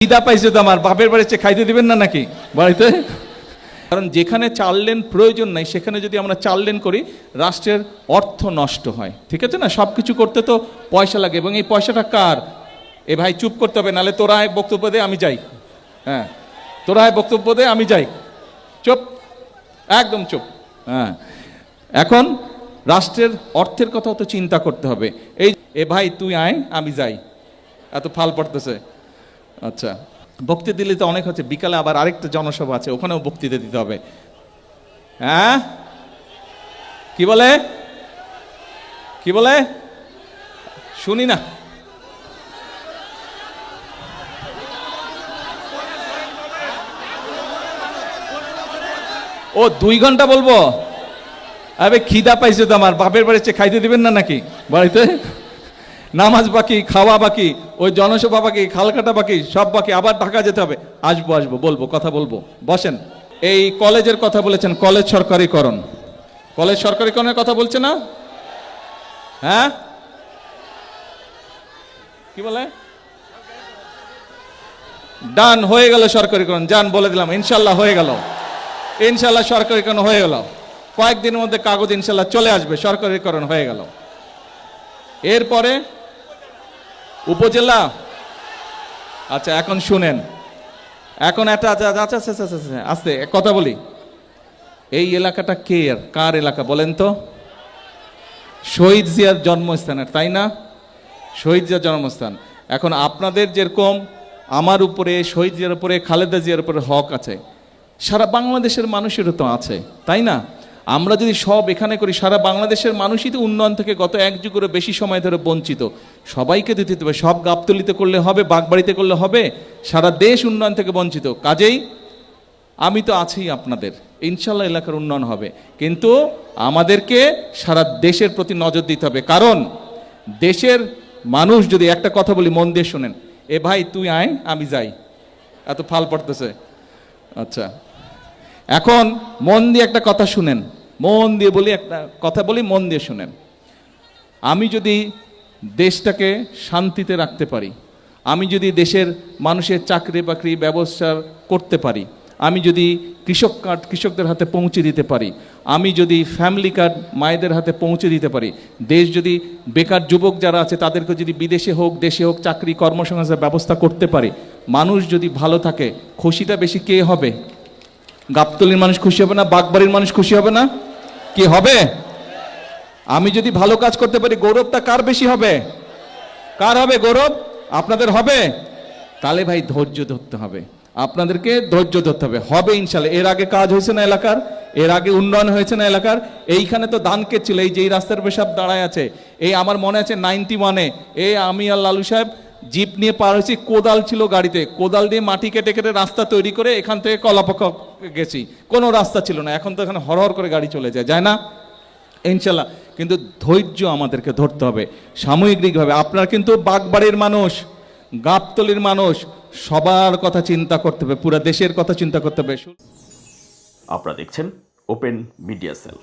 খিদা পাইছে তো আমার বাপের বাড়িতে খাইতে দিবেন না নাকি বাড়িতে? কারণ যেখানে 4 লেন প্রয়োজন নাই সেখানে যদি আমরা 4 লেন করি রাষ্ট্রের অর্থ নষ্ট হয়। ঠিক আছে না? সব কিছু করতে তো পয়সা লাগে এবং এই পয়সাটা কার? এ ভাই চুপ করতে হবে, নাহলে তোরা বক্তব্য দে আমি যাই। হ্যাঁ, তোরা বক্তব্য দে আমি যাই। চুপ, একদম চুপ। হ্যাঁ, এখন রাষ্ট্রের অর্থের কথাও তো চিন্তা করতে হবে। এই এ ভাই তুই আয় আমি যাই, এত ফাল পড়তেছে। আচ্ছা, বক্তৃতা দিলে তো অনেক হচ্ছে, বিকালে আবার আরেকটা জনসভা আছে, ওখানেও বক্তৃতা দিতে হবে। হ্যাঁ, কি বলে কি বলে শুনি না। ও 2 ঘন্টা বলবো? আরে খিদা পাইছে তো আমার বাপের বাড়িতে খাইতে দিবেন না নাকি বাড়িতে? নামাজ বাকি, খাওয়া বাকি, ওই জনসভা বাকি, খালকাটা বাকি, সব বাকি, আবার ঢাকা যেতে হবে। আসবো বলবো, কথা বলবো, বসেন। এই কলেজের কথা বলেছেন, কলেজ সরকারিকরণ, কলেজ সরকারিকরণের কথা বলছে না? হ্যাঁ, কি বলে? ডান, হয়ে গেল সরকারিকরণ। যান, বলে দিলাম ইনশাল্লাহ হয়ে গেল, ইনশাল্লাহ সরকারিকরণ হয়ে গেল। কয়েকদিনের মধ্যে কাগজ ইনশাল্লাহ চলে আসবে, সরকারিকরণ হয়ে গেল। এরপরে উপজেলা। আচ্ছা, এখন শুনেন, এখন একটা আস্তে কথা বলি। এই এলাকাটা কে আর কার এলাকা বলেন তো? শহীদ জিয়ার জন্মস্থানের, তাই না? শহীদ জিয়ার জন্মস্থান। এখন আপনাদের যেরকম আমার উপরে, শহীদ জিয়ার উপরে, খালেদা জিয়ার উপরে হক আছে, সারা বাংলাদেশের মানুষেরও তো আছে, তাই না? আমরা যদি সব এখানে করি, সারা বাংলাদেশের মানুষই তো উন্নয়ন থেকে গত 1 যুগেরও বেশি সময় ধরে বঞ্চিত। সবাইকে দিতে হবে, সব গাবতলিতে করলে হবে, বাগবাড়িতে করলে হবে? সারা দেশ উন্নয়ন থেকে বঞ্চিত। কাজেই আমি তো আছি আপনাদের, ইনশাল্লাহ এলাকার উন্নয়ন হবে, কিন্তু আমাদেরকে সারা দেশের প্রতি নজর দিতে হবে। কারণ দেশের মানুষ যদি, একটা কথা বলি মন দিয়ে শোনেন, এ ভাই তুই আয় আমি যাই, এত ফাল পড়তেছে। আচ্ছা, এখন মন দিয়ে একটা কথা শুনেন, মন দিয়ে বলি, একটা কথা বলি, মন দিয়ে শুনেন। আমি যদি দেশটাকে শান্তিতে রাখতে পারি, আমি যদি দেশের মানুষের চাকরি বাকরি ব্যবস্থা করতে পারি, আমি যদি কৃষক কার্ড কৃষকদের হাতে পৌঁছে দিতে পারি, আমি যদি ফ্যামিলি কার্ড মায়েদের হাতে পৌঁছে দিতে পারি, দেশ যদি বেকার যুবক যারা আছে তাদেরকে যদি বিদেশে হোক দেশে হোক চাকরি কর্মসংস্থানের ব্যবস্থা করতে পারি, মানুষ যদি ভালো থাকে, খুশিটা বেশি কে হবে? গাবতলীর মানুষ খুশি হবে না? বাগবাড়ির মানুষ খুশি হবে না? কি হবে? আমি যদি ভালো কাজ করতে পারি, গৌরবটা কার বেশি হবে? কার হবে গৌরব? আপনাদের হবে? তাহলে ভাই ধৈর্য ধরতে হবে, আপনাদেরকে ধৈর্য ধরতে হবে। হবে ইনশাল্লাহ। এর আগে কাজ হয়েছে না এলাকার? এর আগে উন্নয়ন হয়েছে না এলাকার? এইখানে তো ধান ক্ষেত ছিল, এই যে রাস্তার উপরে সব দাঁড়ায় আছে, এই আমার মনে আছে 91-এ এই আমি আর লালু সাহেব জিপ নিয়ে পার হয়েছি, কোদাল ছিল গাড়িতে, কোদাল দিয়ে মাটি কেটে কেটে রাস্তা তৈরি করে এখান থেকে কলাপাকা গেছি, কোনো রাস্তা ছিল না। এখন তো এখানে হরহর করে গাড়ি চলে যায় না? ইনশাল্লাহ। কিন্তু ধৈর্য আমাদেরকে ধরতে হবে সাময়িকভাবে। আপনারা কিন্তু বাগবাড়ির মানুষ, গাবতলীর মানুষ, সবার কথা চিন্তা করতে হবে, পুরো দেশের কথা চিন্তা করতে হবে। আপনারা দেখছেন ওপেন মিডিয়া সেল।